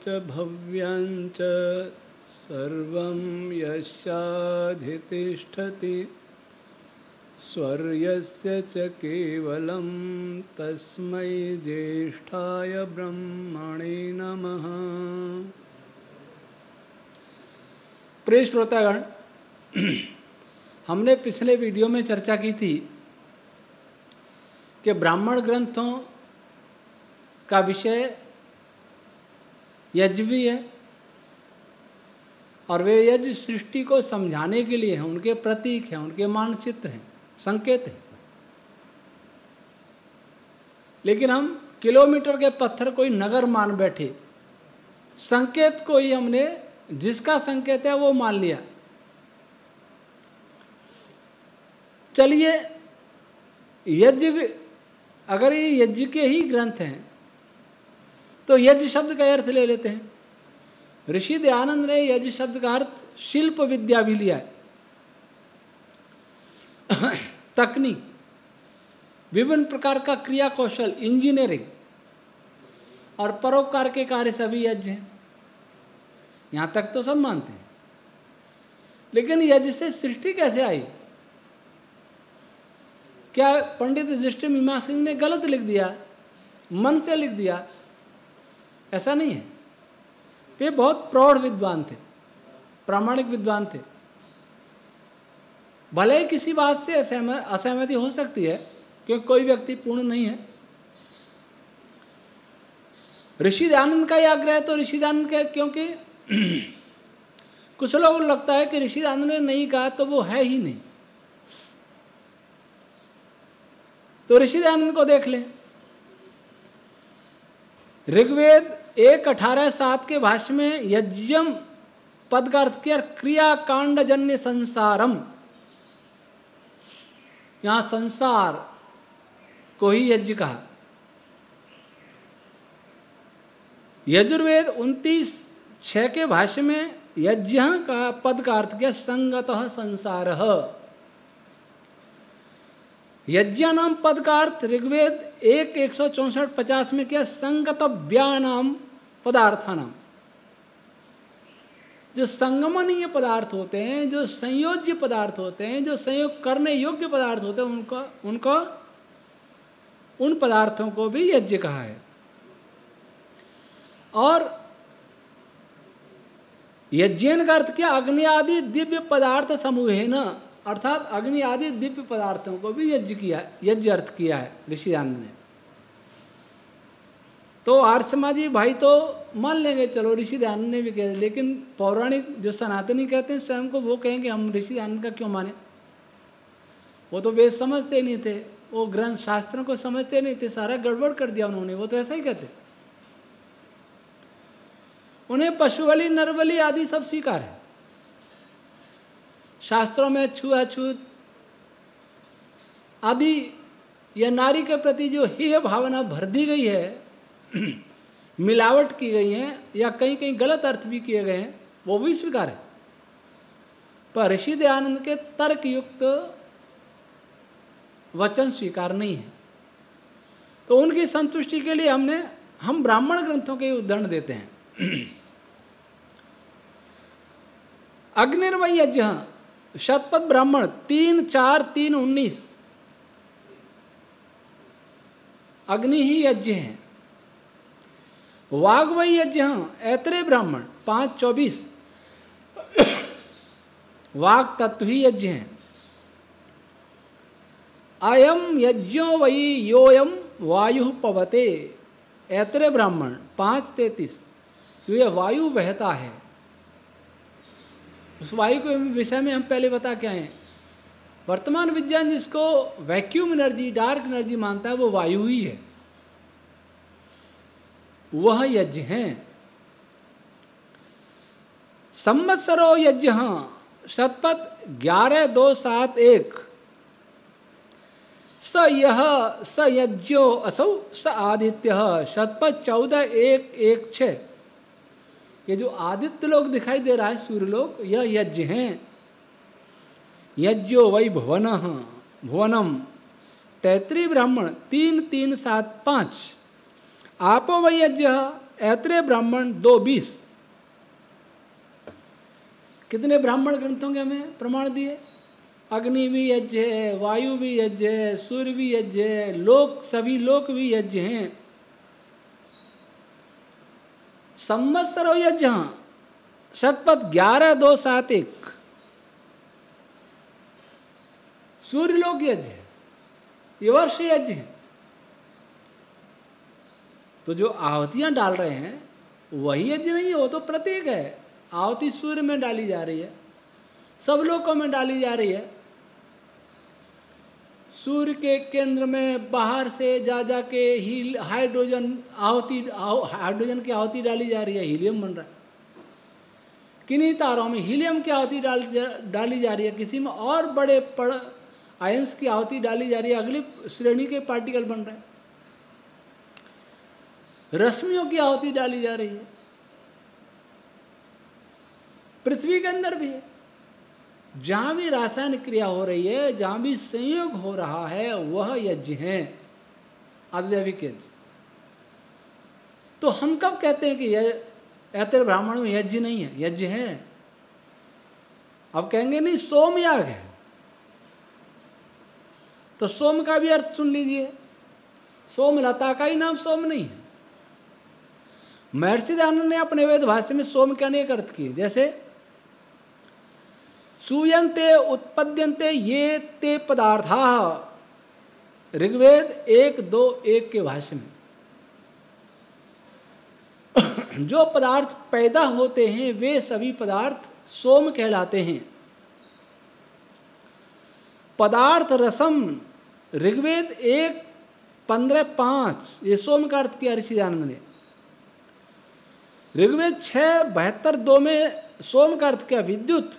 च भव्यं च सर्वं यस्याधितिष्ठति स्वर्यस्य च केवलं तस्मै ज्येष्ठाय ब्रह्मणे नमः। प्रिय श्रोतागण, हमने पिछले वीडियो में चर्चा की थी कि ब्राह्मण ग्रंथों का विषय यज्ञ भी है और वे यज्ञ सृष्टि को समझाने के लिए हैं, उनके प्रतीक हैं, उनके मानचित्र हैं, संकेत हैं। लेकिन हम किलोमीटर के पत्थर कोई नगर मान बैठे, संकेत को ही हमने जिसका संकेत है वो मान लिया। चलिए, यज्ञ, अगर ये यज्ञ के ही ग्रंथ हैं तो यज्ञ शब्द का अर्थ ले लेते हैं। ऋषि दयानंद ने यज्ञ शब्द का अर्थ शिल्प विद्या भी लिया है, तकनीक, विभिन्न प्रकार का क्रिया कौशल, इंजीनियरिंग और परोपकार के कार्य सभी यज्ञ हैं। यहाँ तक तो सब मानते हैं। लेकिन यज्ञ से सृष्टि कैसे आई? क्या पंडित युधिष्ठिर मीमांसा सिंह ने गलत लिख दिया, मन से लिख दिया? ऐसा नहीं है। वे बहुत प्रौढ़ विद्वान थे, प्रामाणिक विद्वान थे। भले ही किसी बात से असहमति हो सकती है, क्योंकि कोई व्यक्ति पूर्ण नहीं है। ऋषि दयानंद का यह आग्रह तो ऋषि दयानंद के, क्योंकि कुछ लोगों को लगता है कि ऋषि दयानंद ने नहीं कहा तो वो है ही नहीं। तो ऋषि दयानंद को देख लें। ऋग्वेद 1:18-7 के भाष्य में यज्ञम पद का अर्थ किया क्रिया कांड जन्य संसारम। यहां संसार को ही यज्ञ कहा। यजुर्वेद 29:6 के भाष्य में यज्ञ का पद का अर्थ किया संगतः संसारः। यज्ञ नाम पद का अर्थ ऋग्वेद 1:164-50 में किया संगतव्यानाम पदार्थानाम। जो संगमनीय पदार्थ होते हैं, जो संयोज्य पदार्थ होते हैं, जो संयोग करने योग्य पदार्थ होते हैं, उनको उन पदार्थों को भी यज्ञ कहा है। और यज्ञन का अर्थ क्या? अग्नि आदि दिव्य पदार्थ समूहेन, अर्थात अग्नि आदि दिव्य पदार्थों को भी यज्ञ किया, यज्ञ अर्थ किया है ऋषि दयानंद ने। तो आर्य समाजी भाई तो मान लेंगे, चलो ऋषि दयानंद ने भी कहा, लेकिन पौराणिक जो सनातनी कहते हैं स्वयं को, वो कहेंगे हम ऋषि दयानंद का क्यों माने? वो तो वेद समझते नहीं थे, वो ग्रंथ शास्त्रों को समझते नहीं थे, सारा गड़बड़ कर दिया उन्होंने। वो तो ऐसा ही कहते, उन्हें पशु बलि, नर बलि आदि सब स्वीकार है। शास्त्रों में छुआछूत आदि या नारी के प्रति जो हेय भावना भर दी गई है, मिलावट की गई है, या कहीं कहीं गलत अर्थ भी किए गए हैं, वो भी स्वीकार है। पर ऋषि दयानंद के तर्कयुक्त वचन स्वीकार नहीं है। तो उनकी संतुष्टि के लिए हम ब्राह्मण ग्रंथों के उदाहरण देते हैं। अग्निर्वै यज्ञ शतपथ ब्राह्मण 3:4-3:19। अग्नि ही यज्ञ है। वाग्वै यज्ञ ऐतरेय ब्राह्मण 5:24। वाग तत्व ही यज्ञ है। अयम यज्ञो वै योयम वायु पवते, ऐतरेय ब्राह्मण 5:33। तो यह वायु बहता है। उस वायु के विषय में हम पहले बता के आए। वर्तमान विज्ञान जिसको वैक्यूम एनर्जी, डार्क एनर्जी मानता है, वो वायु ही है, वह यज्ञ है। संवत्सरो यज्ञ शतपथ 11:2-7-1। स यज्ञो असौ स आदित्य शतपथ 14:1-1-6। ये जो आदित्य लोग दिखाई दे रहा है, सूर्य लोग, यह यज्ञ हैं। यज्ञो वै भुवनम तैत्रीय ब्राह्मण 3:3-7-5। आपो वै यज्ञ ऐत्रेय ब्राह्मण 2:20। कितने ब्राह्मण ग्रंथों के हमें प्रमाण दिए? अग्नि भी यज्ञ है, वायु भी यज्ञ है, सूर्य भी यज्ञ है, लोक सभी लोक भी यज्ञ हैं। संवत्सरो यज्ञ शतपथ 11:2-7-1। सूर्य लोक यज्ञ है, ये वर्ष यज्ञ है। तो जो आहुतियां डाल रहे हैं वही यज्ञ नहीं है, वो तो प्रतीक है। आहुति सूर्य में डाली जा रही है, सब लोकों में डाली जा रही है। सूर्य के केंद्र में बाहर से जा के हाइड्रोजन की आहुति डाली जा रही है, हीलियम बन रहा है। किन्हीं तारों में हीलियम की आहुति डाली जा रही है, किसी में और बड़े आयंस की आहुति डाली जा रही है, अगली श्रेणी के पार्टिकल बन रहे हैं। रश्मियों की आहुति डाली जा रही है, पृथ्वी के अंदर भी है। जहाँ भी रासायनिक क्रिया हो रही है, जहाँ भी संयोग हो रहा है, वह यज्ञ है, आदिदैविक यज्ञ। तो हम कब कहते हैं कि ऐत्रेय ब्राह्मण में यज्ञ नहीं है? यज्ञ है। अब कहेंगे नहीं सोमयाग है, तो सोम का भी अर्थ सुन लीजिए। सोमलता का ही नाम सोम नहीं है। महर्षि दयानंद ने अपने वेद भाष्य में सोम के अनेक अर्थ किए, जैसे सूयन्ते उत्पद्यन्ते ये ते पदार्था, ऋग्वेद 1:2-1 के भाष्य में। जो पदार्थ पैदा होते हैं वे सभी पदार्थ सोम कहलाते हैं। पदार्थ रसम, ऋग्वेद 1:15-5, ये सोम का अर्थ किया ऋषि दयानंद ने। ऋग्वेद 6:72-2 में सोम का अर्थ किया विद्युत।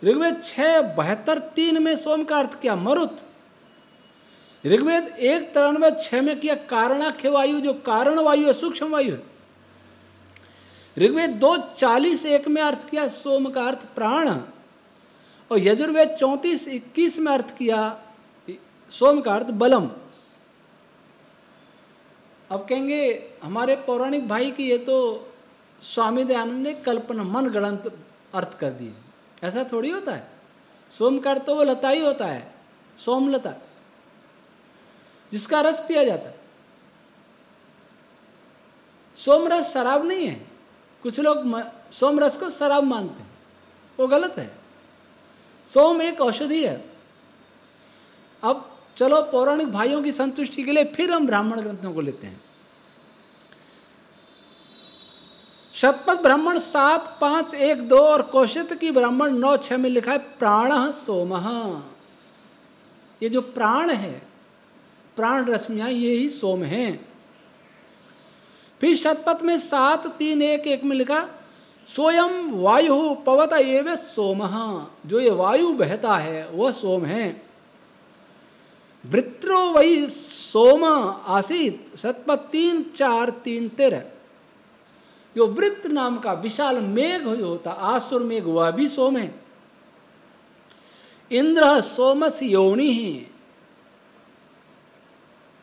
ऋग्वेद 6:72-3 में सोम का अर्थ किया मरुत। ऋग्वेद 1:93-6 में किया कारणाख्य वायु, जो कारण वायु है, सूक्ष्म वायु है। ऋग्वेद 2:40-1 में अर्थ किया सोम का अर्थ प्राण, और यजुर्वेद 34:21 में अर्थ किया सोम का अर्थ बलम। अब कहेंगे हमारे पौराणिक भाई की ये तो स्वामी दयानंद ने कल्पना मन गढ़ंत अर्थ कर दिए। ऐसा थोड़ी होता है। सोम का अर्थ तो वो लता ही होता है, सोमलता, जिसका रस पिया जाता है। सोम रस शराब नहीं है। कुछ लोग सोम रस को शराब मानते हैं, वो गलत है। सोम एक औषधि है। अब चलो पौराणिक भाइयों की संतुष्टि के लिए फिर हम ब्राह्मण ग्रंथों को लेते हैं। शतपथ ब्राह्मण 7:5-1-2 और कौशिकी ब्राह्मण 9:6 में लिखा है प्राणः सोमः। ये जो प्राण है, प्राण रश्मियां, ये ही सोम हैं। फिर शतपथ में 7:3-1-1 में लिखा सोयम वायु पवत एव सोमः, जो ये वायु बहता है वह सोम है। वृत्रो वही सोम आसीत, शतपथ 3:4-3-13। जो वृत्र नाम का विशाल मेघ जो होता, आसुर मेघ, वह भी सोम है। इंद्र सोमस योनि है,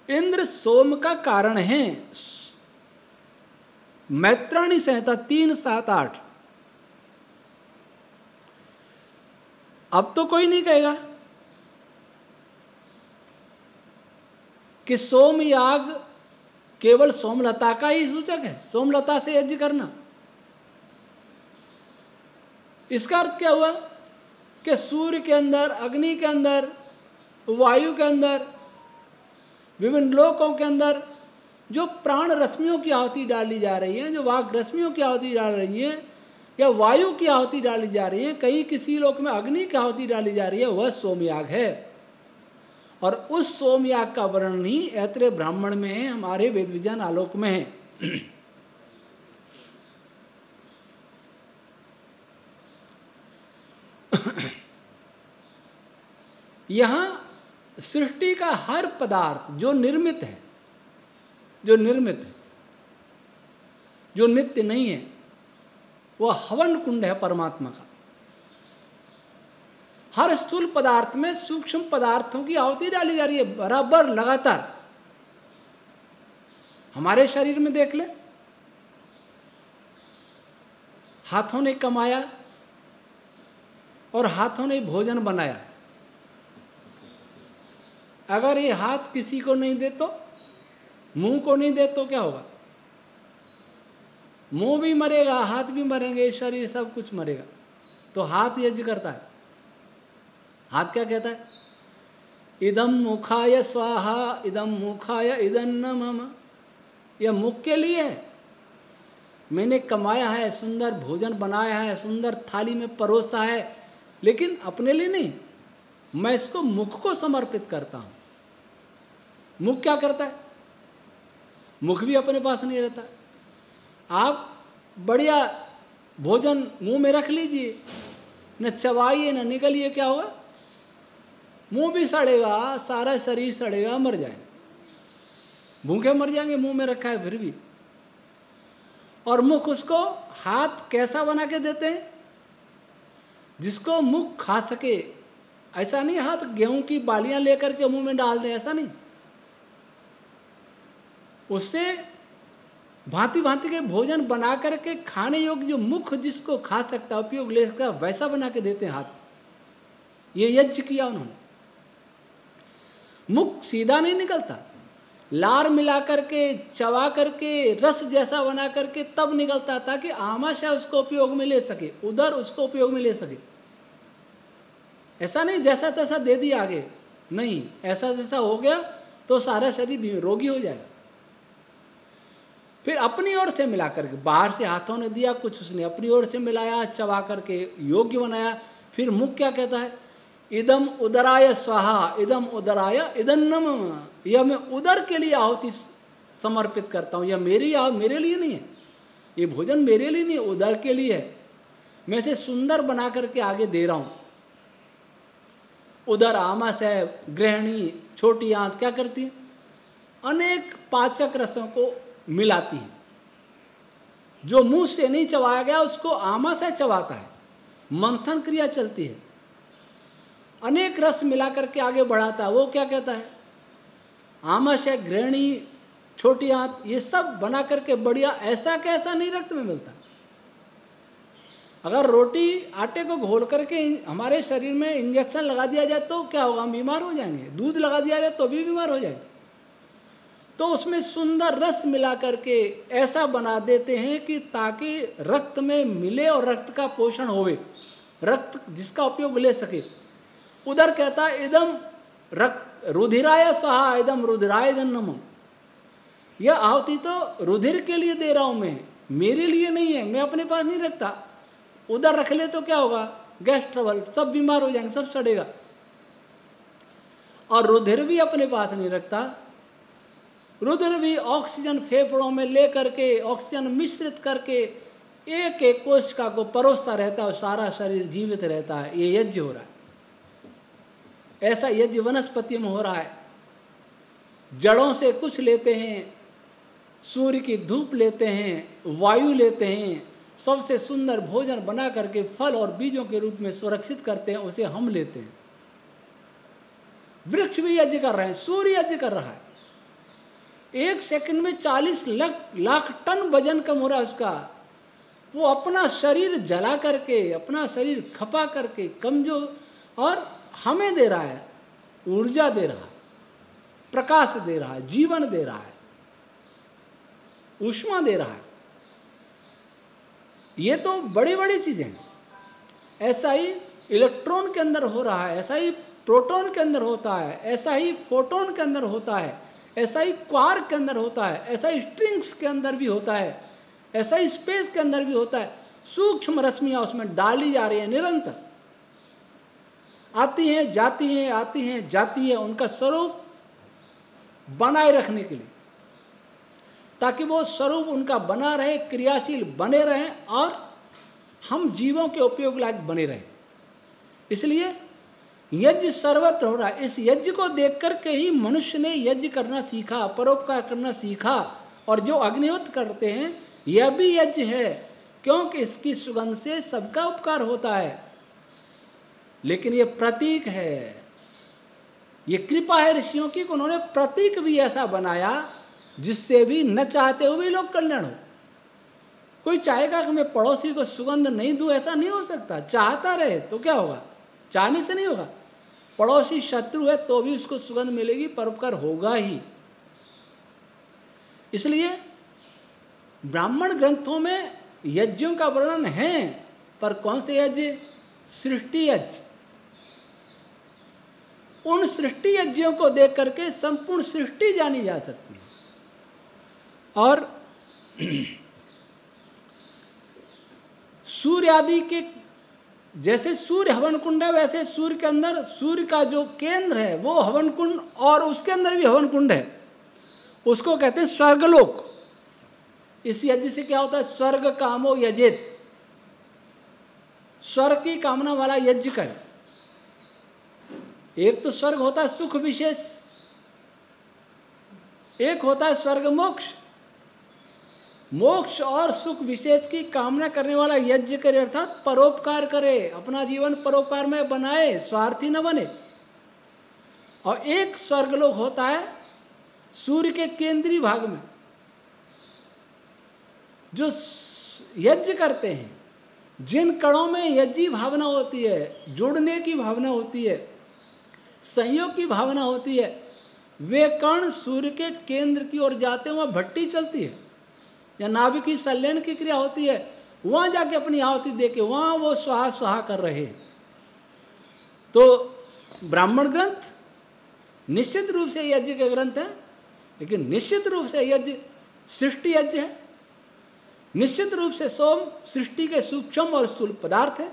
इंद्र सोम का कारण है। मैत्राणी संहिता 3:7-8। अब तो कोई नहीं कहेगा कि सोमयाग केवल सोमलता का ही सूचक है, सोमलता से यज्ञ करना। इसका अर्थ क्या हुआ कि सूर्य के अंदर, अग्नि के अंदर, वायु के अंदर, विभिन्न लोकों के अंदर जो प्राण रश्मियों की आहुति डाली जा रही है, जो वाग रश्मियों की आहुति डाल रही है, या वायु की आहुति डाली जा रही है, कहीं किसी लोक में अग्नि की आहुति डाली जा रही है, वह सोमयाग है। और उस सोमयाग का वर्णन ही ऐत्रेय ब्राह्मण में है, हमारे वेद विज्ञान आलोक में है। यहाँ सृष्टि का हर पदार्थ जो निर्मित है, जो नित्य नहीं है, वह हवन कुंड है परमात्मा का। हर स्थूल पदार्थ में सूक्ष्म पदार्थों की आहुति डाली जा रही है, बराबर, लगातार। हमारे शरीर में देख ले, हाथों ने कमाया और हाथों ने भोजन बनाया। अगर ये हाथ किसी को नहीं दे तो, मुंह को नहीं दे तो क्या होगा? मुंह भी मरेगा, हाथ भी मरेंगे, शरीर सब कुछ मरेगा। तो हाथ यज्ञ करता है। हाथ क्या कहता है? इदम मुखाय स्वाहा, इदम मुखाय इदन्न मम। यह मुख के लिए है, मैंने कमाया है, सुंदर भोजन बनाया है, सुंदर थाली में परोसा है, लेकिन अपने लिए नहीं, मैं इसको मुख को समर्पित करता हूं। मुख क्या करता है? मुख भी अपने पास नहीं रहता। आप बढ़िया भोजन मुंह में रख लीजिए, न चबाइए न निगलिए, क्या होगा? मुंह भी सड़ेगा, सारा शरीर सड़ेगा, मर जाएंगे, भूखे मर जाएंगे, मुंह में रखा है फिर भी। और मुख उसको हाथ कैसा बना के देते हैं? जिसको मुख खा सके। ऐसा नहीं हाथ गेहूं की बालियां लेकर के मुंह में डाल दे, ऐसा नहीं। उससे भांति भांति के भोजन बना करके खाने योग्य जो मुख जिसको खा सकता, उपयोग ले सकता, वैसा बना के देते हैं हाथ। ये यज्ञ किया उन्होंने। मुख सीधा नहीं निकलता, लार मिला करके, चबा करके, रस जैसा बना करके तब निकलता, ताकि आमाशय उसको उपयोग में ले सके, उधर उसको उपयोग में ले सके। ऐसा नहीं जैसा तैसा दे दिया आगे, नहीं, ऐसा जैसा हो गया तो सारा शरीर रोगी हो जाएगा। फिर अपनी ओर से मिला करके, बाहर से हाथों ने दिया कुछ, उसने अपनी ओर से मिलाया, चबा करके योग्य बनाया। फिर मुख क्या कहता है? इदम उदराय स्वाहा, इदम उदराय इदन्नम। यह मैं उदर के लिए आहुति समर्पित करता हूँ। यह मेरे लिए नहीं है, ये भोजन मेरे लिए नहीं है, उदर के लिए है। मैं इसे सुंदर बना करके आगे दे रहा हूँ। उदर आमाशय, गृहिणी, छोटी आंत क्या करती है? अनेक पाचक रसों को मिलाती है। जो मुंह से नहीं चबाया गया उसको आमाशय चबाता है, मंथन क्रिया चलती है, अनेक रस मिला करके आगे बढ़ाता है। वो क्या कहता है? आमाशय, गृहिणी, छोटी आंत, ये सब बना करके बढ़िया, ऐसा कैसा नहीं रक्त में मिलता। अगर रोटी आटे को घोल करके हमारे शरीर में इंजेक्शन लगा दिया जाए तो क्या होगा? हम बीमार हो जाएंगे। दूध लगा दिया जाए तो भी बीमार हो जाएंगे। तो उसमें सुंदर रस मिला करके ऐसा बना देते हैं कि ताकि रक्त में मिले और रक्त का पोषण होवे, रक्त जिसका उपयोग ले सके। उधर कहता है इदम रक्त रुधिराय स्वाहा, इदम रुधिराय जन्नम। यह आहुति तो रुधिर के लिए दे रहा हूं मैं, मेरे लिए नहीं है, मैं अपने पास नहीं रखता। उधर रख ले तो क्या होगा? गैस ट्रबल, सब बीमार हो जाएंगे, सब सड़ेगा। और रुधिर भी अपने पास नहीं रखता। रुधिर भी ऑक्सीजन फेफड़ों में ले करके, ऑक्सीजन मिश्रित करके एक एक कोशिका को परोसता रहता है और सारा शरीर जीवित रहता है। ये यज्ञ हो रहा है। ऐसा यज्ञ वनस्पति में हो रहा है। जड़ों से कुछ लेते हैं, सूर्य की धूप लेते हैं, वायु लेते हैं, सबसे सुंदर भोजन बना करके फल और बीजों के रूप में सुरक्षित करते हैं, उसे हम लेते हैं। वृक्ष भी यज्ञ कर रहे हैं, सूर्य यज्ञ कर रहा है। 1 सेकंड में 40 लाख टन वजन कम हो रहा है उसका। वो अपना शरीर जला करके, अपना शरीर खपा करके कमजोर, और हमें दे रहा है, ऊर्जा दे रहा है, प्रकाश दे रहा है, जीवन दे रहा है, ऊष्मा दे रहा है। ये तो बड़ी बड़ी चीजें हैं। ऐसा ही इलेक्ट्रॉन के अंदर हो रहा है, ऐसा ही प्रोटॉन के अंदर होता है, ऐसा ही फोटोन के अंदर होता है, ऐसा ही क्वार्क के अंदर होता है, ऐसा ही स्ट्रिंग्स के अंदर भी होता है, ऐसा ही स्पेस के अंदर भी होता है। सूक्ष्म रश्मियां उसमें डाली जा रही है, निरंतर आती हैं, जाती हैं, आती हैं, जाती हैं, उनका स्वरूप बनाए रखने के लिए, ताकि वो स्वरूप उनका बना रहे, क्रियाशील बने रहें और हम जीवों के उपयोग लायक बने रहें। इसलिए यज्ञ सर्वत्र हो रहा है। इस यज्ञ को देख करके ही मनुष्य ने यज्ञ करना सीखा, परोपकार करना सीखा। और जो अग्निहोत्र करते हैं यह भी यज्ञ है, क्योंकि इसकी सुगंध से सबका उपकार होता है। लेकिन ये प्रतीक है, ये कृपा है ऋषियों की, उन्होंने प्रतीक भी ऐसा बनाया जिससे भी न चाहते हुए लोग कल्याण हो। कोई चाहेगा कि मैं पड़ोसी को सुगंध नहीं दूं, ऐसा नहीं हो सकता। चाहता रहे तो क्या होगा, चाहने से नहीं होगा। पड़ोसी शत्रु है तो भी उसको सुगंध मिलेगी, परोपकार होगा ही। इसलिए ब्राह्मण ग्रंथों में यज्ञों का वर्णन है, पर कौन से यज्ञ? सृष्टि यज्ञ। उन सृष्टि यज्ञों को देख करके संपूर्ण सृष्टि जानी जा सकती है। और सूर्य आदि के, जैसे सूर्य हवन कुंड है, वैसे सूर्य के अंदर, सूर्य का जो केंद्र है वो हवन कुंड, और उसके अंदर भी हवन कुंड है, उसको कहते हैं स्वर्गलोक। इस यज्ञ से क्या होता है? स्वर्ग कामो यजेत, स्वर्ग की कामना वाला यज्ञ कर। एक तो स्वर्ग होता है सुख विशेष, एक होता है स्वर्ग मोक्ष। मोक्ष और सुख विशेष की कामना करने वाला यज्ञ करे, अर्थात परोपकार करे, अपना जीवन परोपकार में बनाए, स्वार्थी न बने। और एक स्वर्गलोक होता है सूर्य के केंद्रीय भाग में। जो यज्ञ करते हैं, जिन कणों में यज्ञी भावना होती है, जुड़ने की भावना होती है, संयोग की भावना होती है, वे कण सूर्य के केंद्र की ओर जाते हैं। वहाँ भट्टी चलती है या नाभि की संलयन की क्रिया होती है, वहाँ जाके अपनी आहुति दे के वहाँ वो स्वाहा स्वाहा कर रहे। तो ब्राह्मण ग्रंथ निश्चित रूप से यज्ञ के ग्रंथ हैं, लेकिन निश्चित रूप से यज्ञ सृष्टि यज्ञ है। निश्चित रूप से सोम सृष्टि के सूक्ष्म और स्थूल पदार्थ है।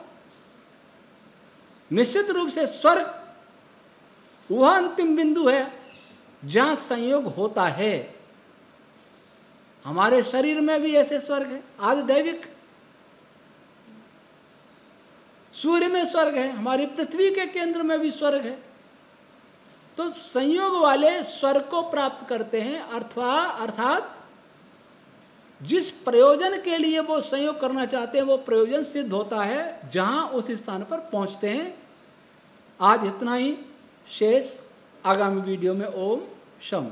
निश्चित रूप से स्वर्ग वह अंतिम बिंदु है जहाँ संयोग होता है। हमारे शरीर में भी ऐसे स्वर्ग है, आदि दैविक। सूर्य में स्वर्ग है, हमारी पृथ्वी के केंद्र में भी स्वर्ग है। तो संयोग वाले स्वर्ग को प्राप्त करते हैं, अर्थात जिस प्रयोजन के लिए वो संयोग करना चाहते हैं वो प्रयोजन सिद्ध होता है जहां उस स्थान पर पहुंचते हैं। आज इतना ही, शेष आगामी वीडियो में। ओम शम।